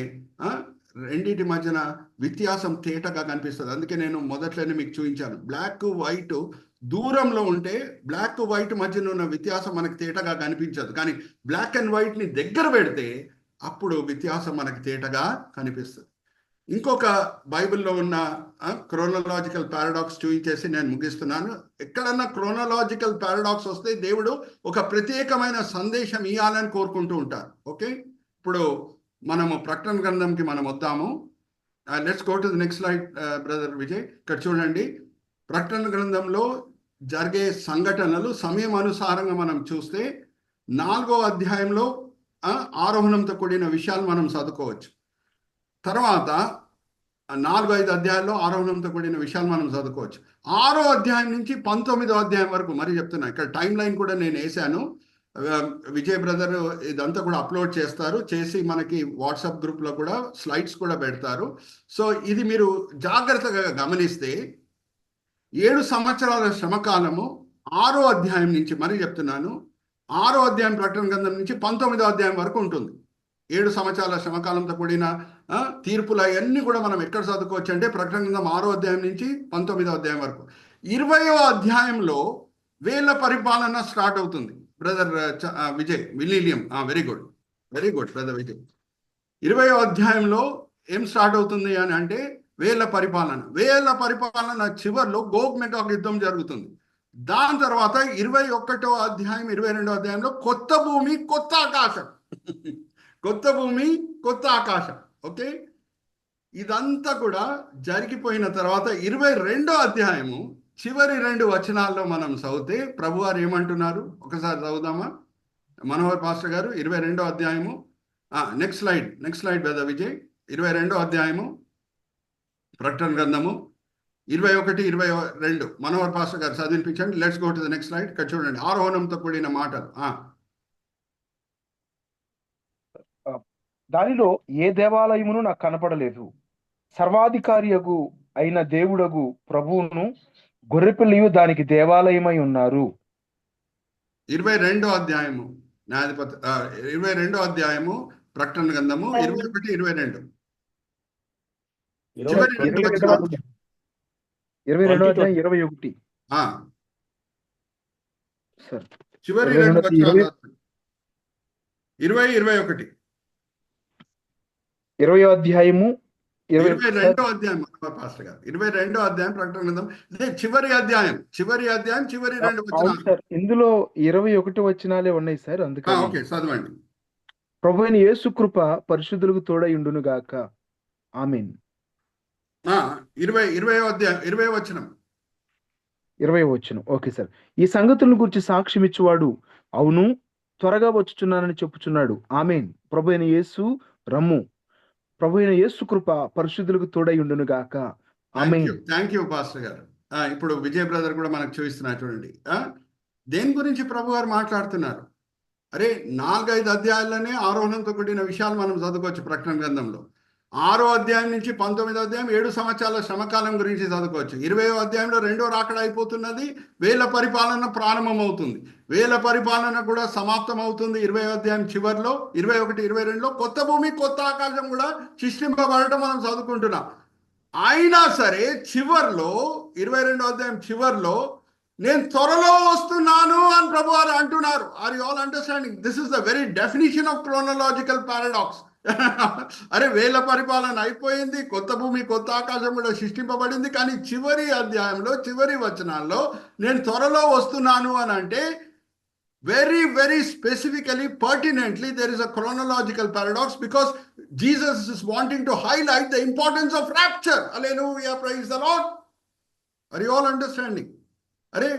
Speaker 1: రెండింటి మధ్యన వ్యత్యాసం తేటగా కనిపిస్తుంది. అందుకే నేను మొదట్లోనే మీకు చూపించాను, బ్లాక్ వైట్ దూరంలో ఉంటే బ్లాక్ వైట్ మధ్యన ఉన్న వ్యత్యాసం మనకు తేటగా కనిపించదు, కానీ బ్లాక్ అండ్ వైట్ని దగ్గర పెడితే అప్పుడు వ్యత్యాసం మనకు తేటగా కనిపిస్తుంది. ఇంకొక బైబిల్లో ఉన్న క్రోనలాజికల్ పారాడాక్స్ చూపించేసి నేను ముగిస్తున్నాను. ఎక్కడన్నా క్రోనలాజికల్ పారాడాక్స్ వస్తే దేవుడు ఒక ప్రత్యేకమైన సందేశం ఇవ్వాలని కోరుకుంటూ ఉంటారు. ఓకే, ఇప్పుడు మనము ప్రకటన గ్రంథంకి మనం వద్దాము. Let's go to the next slide brother Vijay. ఇక్కడ చూడండి, ప్రకటన గ్రంథంలో జరిగే సంఘటనలు సమయం అనుసారంగా మనం చూస్తే 4వ అధ్యాయంలో ఆరోహణంతో కూడిన విషయాలు మనం చదువుకోవచ్చు. తర్వాత 4-5 అధ్యాయాల్లో ఆరోహణంతో కూడిన విషయాలు మనం చదువుకోవచ్చు. 6వ అధ్యాయం నుంచి 19వ అధ్యాయం వరకు మరి చెప్తున్నా. ఇక్కడ టైం లైన్ కూడా నేను వేసాను. విజయ్ బ్రదర్ ఇదంతా కూడా అప్లోడ్ చేసి మనకి వాట్సాప్ గ్రూప్లో కూడా స్లైడ్స్ కూడా పెడతారు. సో ఇది మీరు జాగ్రత్తగా గమనిస్తే 7 సంవత్సరాల శ్రమకాలము 6వ అధ్యాయం నుంచి మరి చెప్తున్నాను, 6వ అధ్యాయం ప్రకటన గ్రంథం నుంచి 19వ అధ్యాయం వరకు ఉంటుంది. 7 సంవత్సరాల శ్రమకాలంతో కూడిన తీర్పులు అవన్నీ కూడా మనం ఎక్కడ చదువుకోవచ్చు అంటే ప్రకటన గ్రంథం 6వ అధ్యాయం నుంచి 19వ అధ్యాయం వరకు. 20వ అధ్యాయంలో వేల పరిపాలన స్టార్ట్ అవుతుంది. Brother Vijay William, very good brother Vijay. 20వ అధ్యాయంలో ఏం స్టార్ట్ అవుతుంది అని అంటే వేల పరిపాలన చివరిలో గోగ్ మెగాగ్ యుద్ధం జరుగుతుంది. దాని తర్వాత 21వ అధ్యాయం 22వ అధ్యాయంలో కొత్త భూమి కొత్త ఆకాశం కొత్త భూమి కొత్త ఆకాశం. ఓకే, ఇదంతా కూడా జరిగిపోయిన తర్వాత 22వ అధ్యాయము చివరి 2 వచనాల్లో మనం చదివితే ప్రభువారు ఏమంటున్నారు ఒకసారి చదువుదామా మనోహర్ పాస్టర్ గారు? 22వ అధ్యాయము, నెక్స్ట్ స్లైడ్ బ్రదర్ విజయ్. 22వ అధ్యాయము ప్రకటన గ్రంథము 21-22 మనోహర్ పాస్టర్ గారు చదివించండి. Let's go to the next slide. ఇక్కడ చూడండి, ఆరోహణంతో కూడిన మాటలు.
Speaker 2: దానిలో ఏ దేవాలయమును నాకు కనపడలేదు. సర్వాధికారియగు అయిన దేవుడగు ప్రభువును గొర్రెపిల్లియు దానికి దేవాలయమై ఉన్నారు.
Speaker 1: 22వ అధ్యాయము 22వ అధ్యాయము ప్రకటన గ్రంథము 21-22
Speaker 2: 22వ అధ్యాయం 21 సార్,
Speaker 1: చివరి 2 వచనాలు 20-21
Speaker 2: 20వ అధ్యాయము
Speaker 1: 22వ అధ్యాయం పాస్టర్ గారు 22వ అధ్యాయం ప్రకటన గ్రంథం చివరి అధ్యాయం చివరి 2 వచనాలు
Speaker 2: సార్. ఇందులో 21 వచనాలే ఉన్నాయి సార్, అందుకే
Speaker 1: ఓకే చదవండి.
Speaker 2: ప్రభువైన యేసు కృప పరిశుద్ధులకు తోడై ఉండును గాక. ఆమేన్.
Speaker 1: ఇరవై వచనం.
Speaker 2: 20 వచ్చును. Okay sir. ఈ సంగతులను గురించి సాక్ష్యం ఇచ్చువాడు అవును త్వరగా వచ్చుచున్నానని చెప్పుచున్నాడు. ఆమేన్. ప్రభు అయిన యేసు రమ్ము. ప్రభు అయిన యేసు కృప పరిశుద్ధులకు తోడై ఉండును గాక. ఆమేన్.
Speaker 1: థ్యాంక్ యూ పాస్టర్ గారు. ఇప్పుడు విజయ్ బ్రదర్ కూడా మనకు చూపిస్తున్నారు చూడండి. దేని గురించి ప్రభు గారు మాట్లాడుతున్నారు? అరే 4-5 అధ్యాయాలనే ఆరోహణంతో కూడిన విషయాలు మనం చదువుకోవచ్చు ప్రకటన గ్రంథంలో. 6వ అధ్యాయం నుంచి 19వ అధ్యాయం 7 సంవత్సరాల శ్రమకాలం గురించి చదువుకోవచ్చు. 20వ అధ్యాయంలో 2వ రాకడ అయిపోతున్నది, వేల పరిపాలన ప్రారంభమవుతుంది. వేల పరిపాలన కూడా సమాప్తం అవుతుంది 20వ అధ్యాయం చివరిలో. 21, 22లో కొత్త భూమి కొత్త ఆకాశం కూడా సృష్టింపబడటం మనం చదువుకుంటున్నాం. అయినా సరే చివర్లో 22వ అధ్యాయం చివర్లో నేను త్వరలో వస్తున్నాను అని ప్రభు వారు అంటున్నారు. Are you all understanding? This is the very definition of chronological paradox. అరే వేల పరిపాలన అయిపోయింది, కొత్త భూమి కొత్త ఆకాశం కూడా సృష్టింపబడింది, కానీ చివరి అధ్యాయంలో చివరి వచనాల్లో నేను త్వరలో వస్తున్నాను అని అంటే very, very specifically, pertinently, there is a chronological paradox because Jesus is wanting to highlight the importance of rapture. Hallelujah, praise the Lord. Are you all understanding? అరే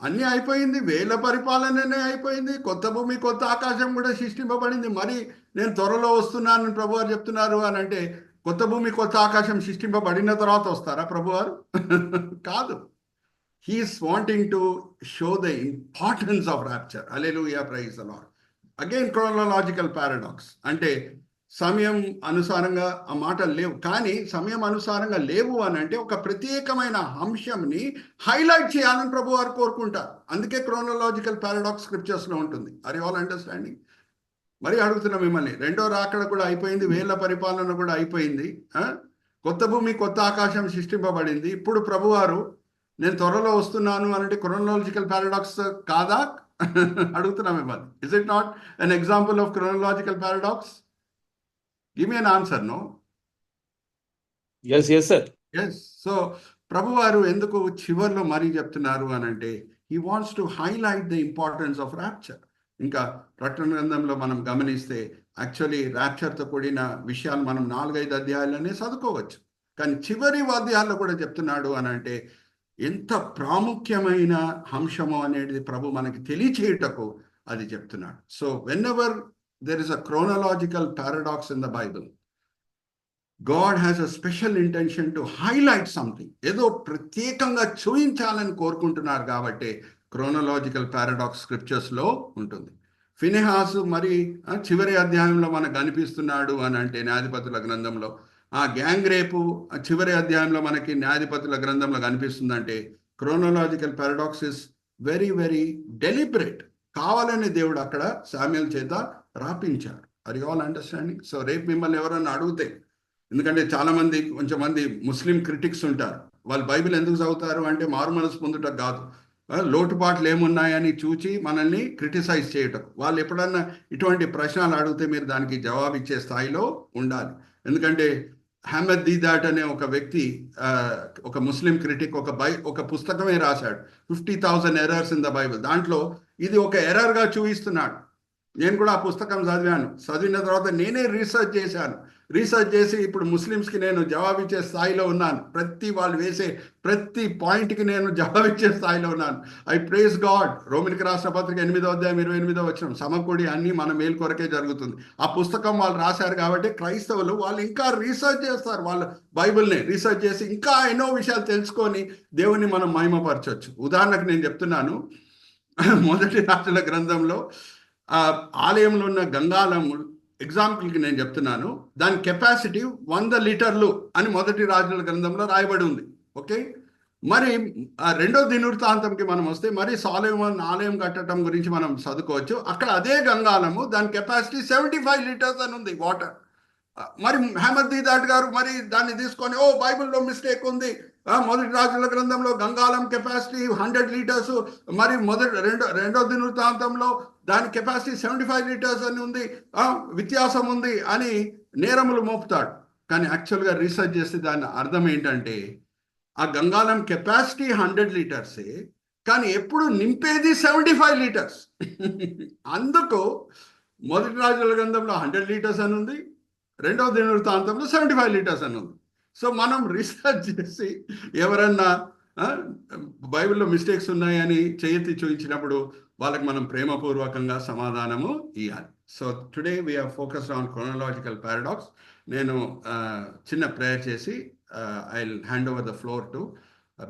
Speaker 1: అన్నీ అయిపోయింది, వేల పరిపాలననే అయిపోయింది, కొత్త భూమి కొత్త ఆకాశం కూడా సృష్టింపబడింది, మరి నేను త్వరలో వస్తున్నాను ప్రభు వారు చెప్తున్నారు అని అంటే కొత్త భూమి కొత్త ఆకాశం సృష్టింపబడిన తర్వాత వస్తారా ప్రభు వారు? కాదు. He is wanting to show the importance of rapture. Hallelujah, praise the Lord. Again, chronological paradox. అంటే సమయం అనుసారంగా ఆ మాటలు లేవు, కానీ సమయం అనుసారంగా లేవు అని అంటే ఒక ప్రత్యేకమైన అంశంని హైలైట్ చేయాలని ప్రభు వారు కోరుకుంటారు. అందుకే క్రోనలాజికల్ పారాడాక్స్ స్క్రిప్చర్స్లో ఉంటుంది. Are you all understanding? మరి అడుగుతున్నా మిమ్మల్ని, 2వ రాకడ కూడా అయిపోయింది, వేల పరిపాలన కూడా అయిపోయింది, కొత్త భూమి కొత్త ఆకాశం సృష్టింపబడింది. ఇప్పుడు ప్రభువారు నేను త్వరలో వస్తున్నాను అంటే క్రోనలాజికల్ పారాడాక్స్ కాదా? అడుగుతున్నా మిమ్మల్ని. Is it not an example of chronological paradox? Give me an answer. No?
Speaker 4: yes sir.
Speaker 1: Yes. So ప్రభువారు ఎందుకు చివర్లో మరీ చెప్తున్నారు అని అంటే he wants to highlight the importance of rapture. ఇంకా ప్రకటన గ్రంథంలో మనం గమనిస్తే యాక్చువల్లీ ర్యాప్చర్తో కూడిన విషయాలు మనం 4-5 అధ్యాయాలనే చదువుకోవచ్చు, కానీ చివరి అధ్యాయాల్లో కూడా చెప్తున్నాడు అని అంటే ఎంత ప్రాముఖ్యమైన అంశము అనేది ప్రభు మనకి తెలియచేయుటకు అది చెప్తున్నాడు. So when ever there is a chronological paradox in the Bible, God has a special intention to highlight something. ఏదో ప్రత్యేకంగా చూపించాలని కోరుకుంటున్నారు కాబట్టి క్రోనలాజికల్ పారాడాక్స్ స్క్రిప్చర్స్లో ఉంటుంది. ఫినెహాసు మరి చివరి అధ్యాయంలో మనకు కనిపిస్తున్నాడు అని అంటే న్యాయాధిపతుల గ్రంథంలో, ఆ గ్యాంగ్ రేపు చివరి అధ్యాయంలో మనకి న్యాయాధిపతుల గ్రంథంలో కనిపిస్తుందంటే chronological paradox is very very deliberate. కావాలని దేవుడు అక్కడ శామ్యూయల్ చేత రాపించారు. Are you all understanding? So రేపు మిమ్మల్ని ఎవరన్నా అడిగితే, ఎందుకంటే చాలామంది కొంచెం మంది ముస్లిం క్రిటిక్స్ ఉంటారు, వాళ్ళు బైబిల్ ఎందుకు చదువుతారు అంటే మారు మనసు పొందుట కాదు, లోటుపాట్లు ఏమున్నాయని చూచి మనల్ని క్రిటిసైజ్ చేయటం. వాళ్ళు ఎప్పుడన్నా ఇటువంటి ప్రశ్నలు అడిగితే మీరు దానికి జవాబు ఇచ్చే స్థాయిలో ఉండాలి. ఎందుకంటే అహ్మద్ దీదాట్ అనే ఒక వ్యక్తి, ఒక ముస్లిం క్రిటిక్, ఒక పుస్తకమే రాశాడు, 50,000 ఎర్రర్స్ ఇన్ ద బైబిల్. దాంట్లో ఇది ఒక ఎర్రర్గా చూపిస్తున్నాడు. నేను కూడా ఆ పుస్తకం చదివాను. చదివిన తర్వాత నేనే రీసెర్చ్ చేసి ఇప్పుడు ముస్లిమ్స్కి నేను జవాబిచ్చే స్థాయిలో ఉన్నాను. వాళ్ళు వేసే ప్రతి పాయింట్కి నేను జవాబిచ్చే స్థాయిలో ఉన్నాను. I praise God. రోమిలికి రాసిన పత్రిక 8వ అధ్యాయం 28వ వచనం, సమకూడి అన్ని మన మేలు కొరకే జరుగుతుంది. ఆ పుస్తకం వాళ్ళు రాశారు కాబట్టి క్రైస్తవులు వాళ్ళు ఇంకా రీసెర్చ్ చేస్తారు, వాళ్ళ బైబిల్ని రీసెర్చ్ చేసి ఇంకా ఎన్నో విషయాలు తెలుసుకొని దేవుని మనం మహిమపరచవచ్చు. ఉదాహరణకు నేను చెప్తున్నాను, మొదటి రాజుల గ్రంథంలో ఆలయంలో ఉన్న గంగాళం ఎగ్జాంపుల్కి నేను చెప్తున్నాను, దాని కెపాసిటీ 100 లీటర్లు అని మొదటి రాజుల గ్రంథంలో రాయబడి ఉంది. ఓకే, మరి 2వ దినవృత్తాంతంకి మనం వస్తే మరి సొలొమోను ఆలయం కట్టడం గురించి మనం చదువుకోవచ్చు. అక్కడ అదే గంగాళము దాని కెపాసిటీ 75 లీటర్స్ అని ఉంది వాటర్. మరి అహ్మద్ దీదాట్ గారు మరి దాన్ని తీసుకొని బైబిల్లో మిస్టేక్ ఉంది, మొదటి రాజుల గ్రంథంలో గంగాళం కెపాసిటీ 100 లీటర్స్, మరి రెండో దినవృత్తాంతంలో దాని కెపాసిటీ 75 లీటర్స్ అని ఉంది, వ్యత్యాసం ఉంది అని నేరములు మోపుతాడు. కానీ యాక్చువల్గా రీసెర్చ్ చేస్తే దాని అర్థం ఏంటంటే ఆ గంగాళం కెపాసిటీ 100 లీటర్సే, కానీ ఎప్పుడు నింపేది 75 లీటర్స్. అందుకు మొదటి రాజుల గ్రంథంలో 100 లీటర్స్ అని ఉంది, రెండవ దినవృత్తాంతంలో 75 లీటర్స్ అని ఉంది. సో మనం రీసెర్చ్ చేసి ఎవరన్నా బైబిల్లో మిస్టేక్స్ ఉన్నాయని చేయెత్తి చూపించినప్పుడు వాళ్ళకి మనం ప్రేమపూర్వకంగా సమాధానము ఇవ్వాలి. So today we're focused on chronological paradox. నేను చిన్న ప్రేయర్ చేసి I will hand over the floor to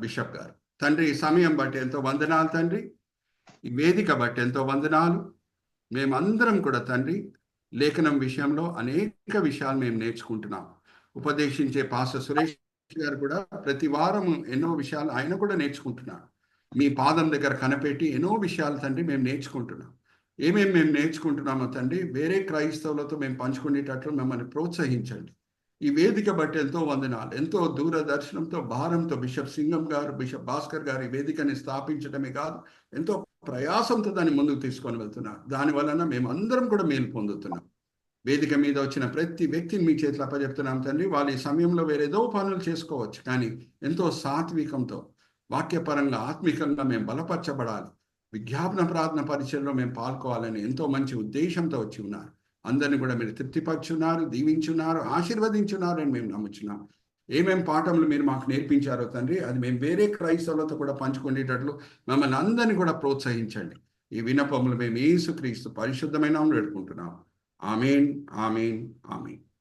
Speaker 1: bishop గారు. తండ్రి, ఈ సమయం బట్టి ఎంతో వందనాలు తండ్రి, ఈ వేదిక బట్టి ఎంతో వందనాలు. మేమందరం కూడా తండ్రి లేఖనం విషయంలో అనేక విషయాలు మేము నేర్చుకుంటున్నాం. ఉపదేశించే పాస్టర్ సురేష్ గారు కూడా ప్రతి వారం ఎన్నో విషయాలు ఆయన కూడా నేర్చుకుంటున్నారు. మీ పాదం దగ్గర కనిపెట్టి ఎన్నో విషయాలు తండ్రి మేము నేర్చుకుంటున్నాం. మేము నేర్చుకుంటున్నామో తండ్రి వేరే క్రైస్తవులతో మేము పంచుకునేటట్లు మమ్మల్ని ప్రోత్సహించండి. ఈ వేదిక బట్టి ఎంతో వందనాలు. ఎంతో దూరదర్శనంతో భారంతో బిషప్ సింగం గారు, బిషప్ భాస్కర్ గారు ఈ వేదికని స్థాపించడమే కాదు, ఎంతో ప్రయాసంతో దాన్ని ముందుకు తీసుకొని వెళ్తున్నారు. దాని వలన మేము అందరం కూడా మేలు పొందుతున్నాం. వేదిక మీద వచ్చిన ప్రతి వ్యక్తిని మీ చేతిలో అప్పచెప్తున్నాం తండ్రి. వాళ్ళ ఈ సమయంలో వేరేదో పనులు చేసుకోవచ్చు, కానీ ఎంతో సాత్వికంతో వాక్యపరంగా ఆత్మికంగా మేము బలపరచబడాలి, విజ్ఞాపన ప్రార్థన పరిచయంలో మేము పాల్గొవాలని ఎంతో మంచి ఉద్దేశంతో వచ్చి ఉన్నారు. అందరిని కూడా మీరు తృప్తిపరుచున్నారు, దీవించున్నారు, ఆశీర్వదించున్నారు అని మేము నమ్ముచున్నాం. పాఠములు మీరు మాకు నేర్పించారో తండ్రి, అది మేము వేరే క్రైస్తవులతో కూడా పంచుకునేటట్లు మమ్మల్ని అందరినీ కూడా ప్రోత్సహించండి. ఈ విన్నపములు మేము యేసుక్రీస్తు పరిశుద్ధమైన వేడుకుంటున్నాం. ఆమేన్, ఆమేన్, ఆమేన్.